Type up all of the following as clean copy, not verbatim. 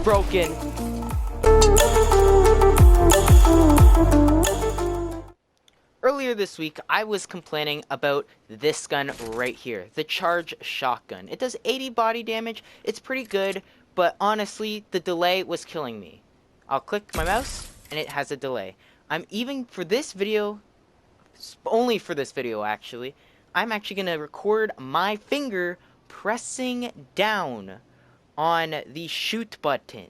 broken. Earlier this week, I was complaining about this gun right here, the Charge Shotgun. It does 80 body damage, it's pretty good, but honestly, the delay was killing me. I'll click my mouse, and it has a delay. I'm even, for this video, only for this video actually, I'm actually going to record my finger pressing down on the shoot button.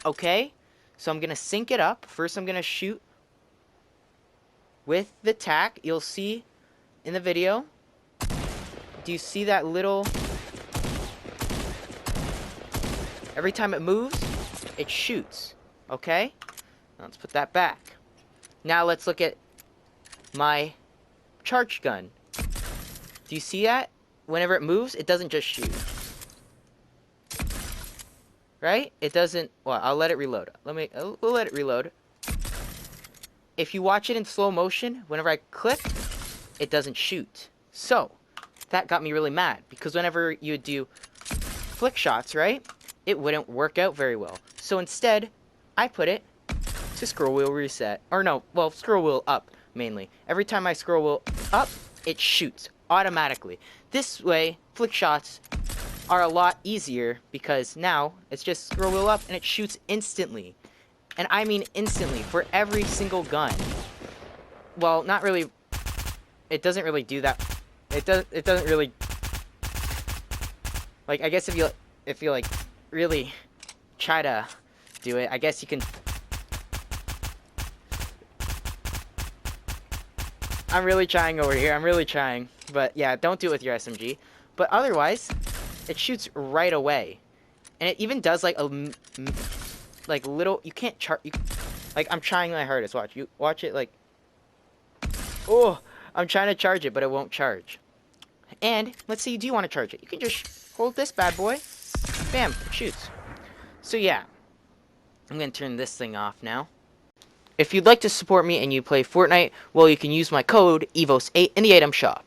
Okay? So I'm going to sync it up. First I'm going to shoot with the tack. You'll see in the video. Do you see that little... Every time it moves, it shoots. Okay? Let's put that back. Now let's look at my charge gun. Do you see that? Whenever it moves, it doesn't just shoot. Right? It doesn't... Well, I'll let it reload. We'll let it reload. If you watch it in slow motion, whenever I click, it doesn't shoot. So, that got me really mad. Because whenever you do flick shots, right? It wouldn't work out very well. So instead, I put it to scroll wheel reset. Or no, well, scroll wheel up, mainly. Every time I scroll wheel up, it shoots automatically. This way, flick shots are a lot easier because now it's just scroll wheel up and it shoots instantly. And I mean instantly for every single gun. Well, not really. It doesn't really do that. It doesn't really. Like, I guess if you like really try to do it, I guess you can. I'm really trying over here. I'm really trying. But yeah, don't do it with your SMG. But otherwise, it shoots right away. And it even does like a like little, you can't like, I'm trying my hardest. Watch it, like, oh, I'm trying to charge it, but it won't charge. And let's say you do want to charge it. You can just hold this bad boy. Bam, it shoots. So yeah, I'm going to turn this thing off now. If you'd like to support me and you play Fortnite, well, you can use my code EVOS8 in the item shop.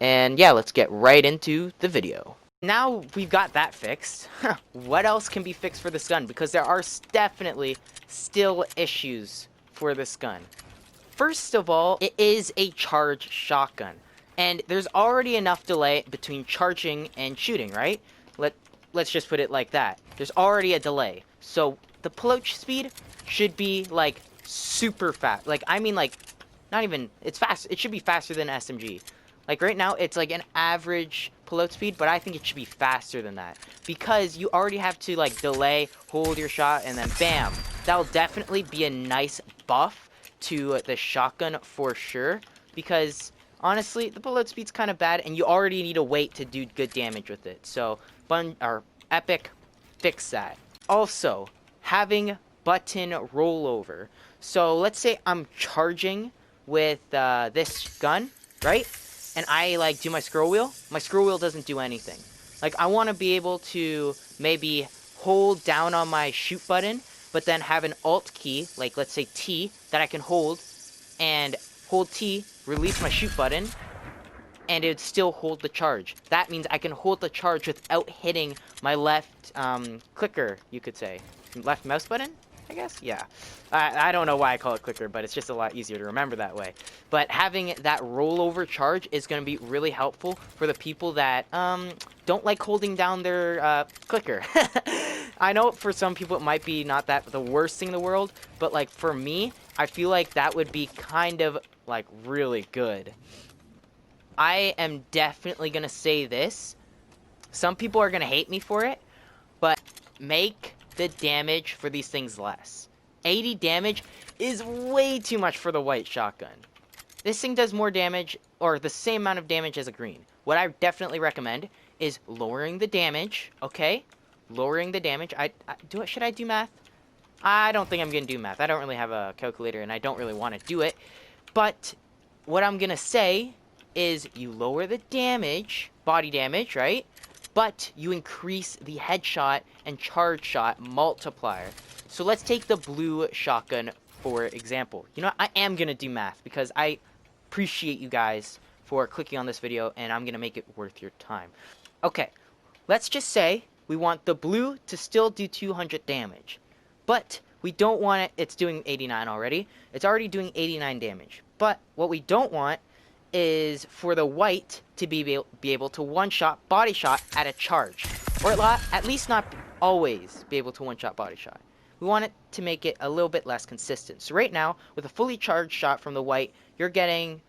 And yeah, let's get right into the video. Now we've got that fixed. What else can be fixed for this gun? Because there are definitely still issues for this gun. First of all, it is a charge shotgun. And there's already enough delay between charging and shooting, right? Let's just put it like that. There's already a delay. So the approach speed should be like super fast. Like, I mean, like, not even, it's fast. It should be faster than SMG. Like right now, it's like an average payload speed, but I think it should be faster than that. Because you already have to like delay, hold your shot, and then bam. That'll definitely be a nice buff to the shotgun for sure. Because honestly, the payload speed's kind of bad, and you already need to wait to do good damage with it. So, Epic, fix that. Also, having button rollover. So let's say I'm charging with this gun, right? And I like do my scroll wheel. My scroll wheel doesn't do anything. Like, I want to be able to maybe hold down on my shoot button, but then have an alt key, like let's say T, that I can hold, and hold T, release my shoot button, and it would still hold the charge. That means I can hold the charge without hitting my left clicker, you could say. Left mouse button, I guess? Yeah. I don't know why I call it clicker, but it's just a lot easier to remember that way. But having that rollover charge is going to be really helpful for the people that don't like holding down their clicker. I know for some people it might be not that the worst thing in the world, but like for me, I feel like that would be kind of like really good. I am definitely going to say this. Some people are going to hate me for it, but make the damage for these things less. 80 damage is way too much for the white shotgun. This thing does more damage, or the same amount of damage as a green. What I definitely recommend is lowering the damage, okay? Lowering the damage. Should I do math? I don't think I'm going to do math. I don't really have a calculator, and I don't really want to do it. But what I'm going to say is you lower the damage, body damage, right? But you increase the headshot and charge shot multiplier. So let's take the blue shotgun for example. You know what? I am going to do math because I appreciate you guys for clicking on this video, and I'm going to make it worth your time. Okay, let's just say we want the blue to still do 200 damage. But we don't want it, it's doing 89 already. It's already doing 89 damage. But what we don't want is for the white to be able to one-shot body shot at a charge. Or at least not always be able to one-shot body shot. We want it to make it a little bit less consistent. So right now, with a fully charged shot from the white, you're getting,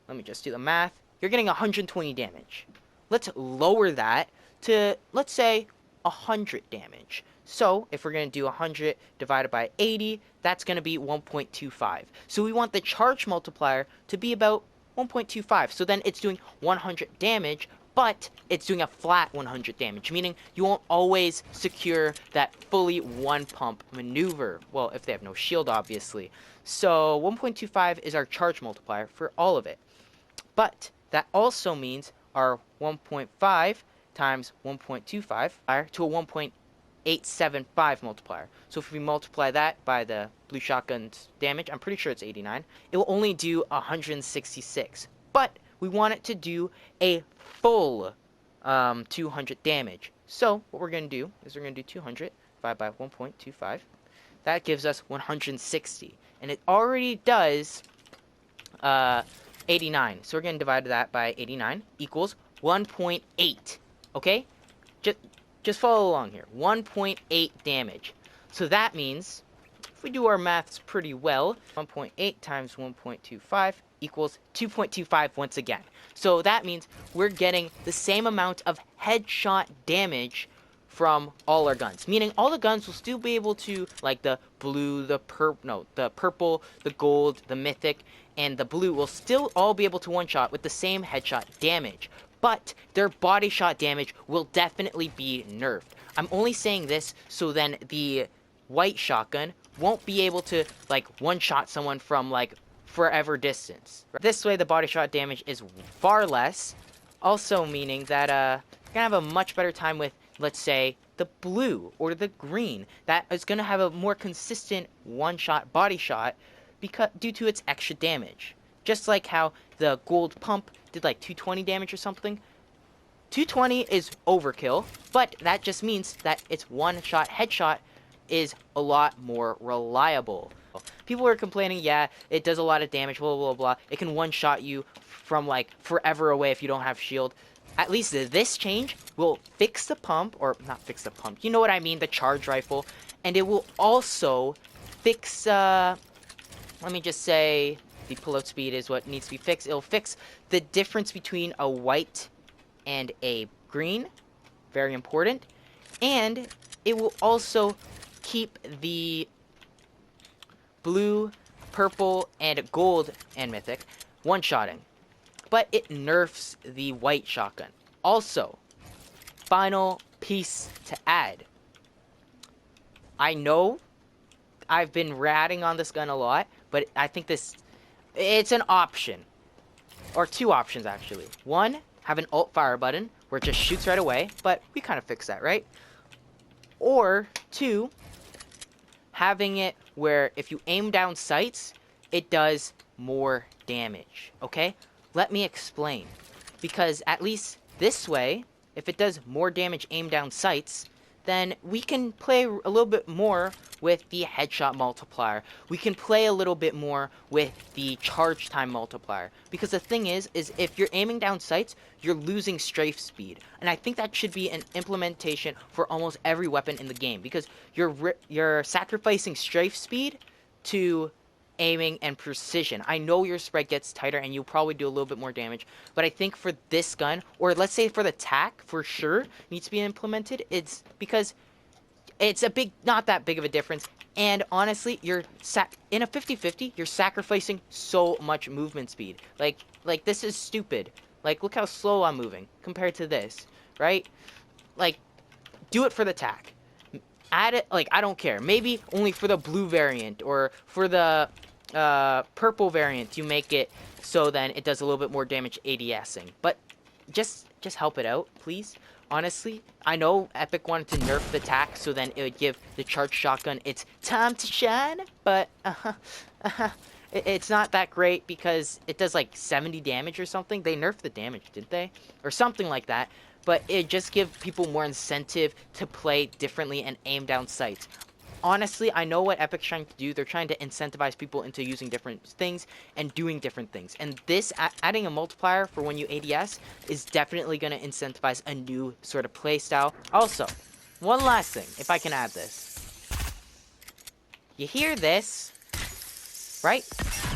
let me just do the math, you're getting 120 damage. Let's lower that to, let's say, 100 damage. So if we're going to do 100 divided by 80, that's going to be 1.25. So we want the charge multiplier to be about 1.25. So then it's doing 100 damage, but it's doing a flat 100 damage, meaning you won't always secure that fully one pump maneuver. Well, if they have no shield, obviously. So 1.25 is our charge multiplier for all of it. But that also means our 1.5 times 1.25 to a 1.875 multiplier. So if we multiply that by the blue shotgun's damage, I'm pretty sure it's 89, it will only do 166. But we want it to do a full 200 damage. So what we're going to do is we're going to do 200 divided by 1.25. That gives us 160. And it already does 89. So we're going to divide that by 89 equals 1.8. Okay? Just follow along here. 1.8 damage. So that means, if we do our maths pretty well, 1.8 times 1.25 equals 2.25 once again. So that means we're getting the same amount of headshot damage from all our guns. Meaning all the guns will still be able to, like the blue, the purple, the gold, the mythic, and the blue will still all be able to one-shot with the same headshot damage. But their body shot damage will definitely be nerfed. I'm only saying this so then the white shotgun won't be able to like one-shot someone from like forever distance. This way the body shot damage is far less, also meaning that you're gonna have a much better time with, let's say, the blue or the green. That is gonna have a more consistent one-shot body shot because due to its extra damage. Just like how the gold pump did like 220 damage or something. 220 is overkill, but that just means that its one-shot headshot is a lot more reliable. People are complaining, yeah, it does a lot of damage, blah, blah, blah. It can one-shot you from, like, forever away if you don't have shield. At least this change will fix the pump, or not fix the pump, you know what I mean, the charge rifle. And it will also fix, let me just say, the pullout speed is what needs to be fixed. It'll fix the difference between a white and a green. Very important. And it will also keep the blue, purple, and gold, and mythic one-shotting. But it nerfs the white shotgun. Also, final piece to add. I know I've been ratting on this gun a lot, but I think it's an option. Or two options, actually. One, have an alt fire button where it just shoots right away, but we kind of fixed that, right? Or two, having it where if you aim down sights, it does more damage, okay? Let me explain. Because at least this way, if it does more damage aim down sights, then we can play a little bit more with the headshot multiplier. We can play a little bit more with the charge time multiplier. Because the thing is if you're aiming down sights, you're losing strafe speed. And I think that should be an implementation for almost every weapon in the game. Because you're sacrificing strafe speed to aiming and precision. I know your spread gets tighter and you'll probably do a little bit more damage, but I think for this gun, or let's say for the tac, for sure, needs to be implemented. It's because it's not that big of a difference, and honestly, you're in a 50-50, you're sacrificing so much movement speed. Like this is stupid. Like, look how slow I'm moving compared to this, right? Like, do it for the tac. Add it, like, I don't care. Maybe only for the blue variant or for the purple variant you make it so then it does a little bit more damage ADSing. But just help it out, please. Honestly, I know Epic wanted to nerf the tac so then it would give the charged shotgun its time to shine, but it's not that great because it does like 70 damage or something. They nerfed the damage, didn't they? Or something like that. but it just gives people more incentive to play differently and aim down sights. Honestly, I know what Epic's trying to do. They're trying to incentivize people into using different things and doing different things. And this, adding a multiplier for when you ADS, is definitely going to incentivize a new sort of play style. Also, one last thing, if I can add this. You hear this, right?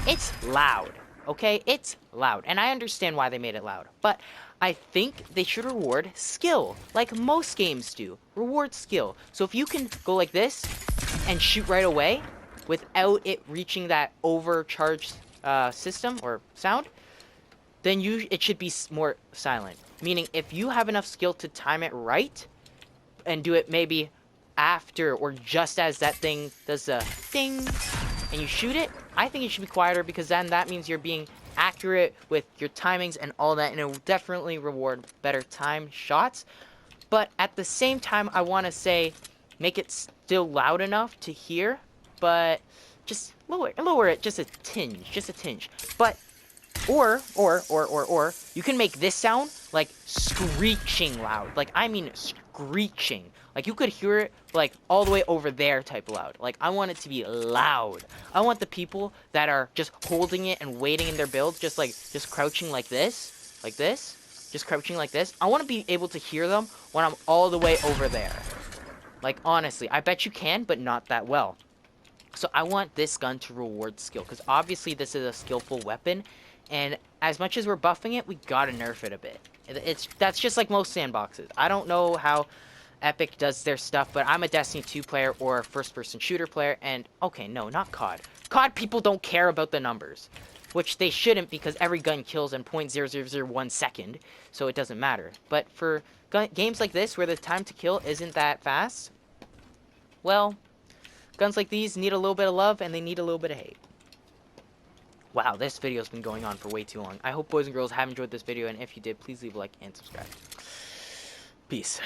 It's loud, okay? It's loud. And I understand why they made it loud. But I think they should reward skill, like most games do. Reward skill. So if you can go like this and shoot right away without it reaching that overcharged system or sound, then it should be more silent. Meaning, if you have enough skill to time it right and do it maybe after or just as that thing does a ding and you shoot it, I think it should be quieter, because then that means you're being accurate with your timings and all that, and it will definitely reward better timed shots. But at the same time, I want to say make it still loud enough to hear, but just lower it just a tinge. But or you can make this sound like screeching loud. Like, I mean screeching. Like, you could hear it like all the way over there type loud. Like, I want it to be loud. I want the people that are just holding it and waiting in their builds, just crouching like this, just crouching like this. I want to be able to hear them when I'm all the way over there. Like, honestly, I bet you can, but not that well. So I want this gun to reward skill, because obviously this is a skillful weapon, and as much as we're buffing it, we gotta nerf it a bit. That's just like most sandboxes. I don't know how Epic does their stuff, but I'm a Destiny 2 player or a first-person shooter player, and okay, no, not COD. COD people don't care about the numbers, which they shouldn't, because every gun kills in 0.0001 second, so it doesn't matter. But for games like this, where the time to kill isn't that fast, well, guns like these need a little bit of love, and they need a little bit of hate. Wow, this video's been going on for way too long. I hope boys and girls have enjoyed this video, and if you did, please leave a like and subscribe. Peace.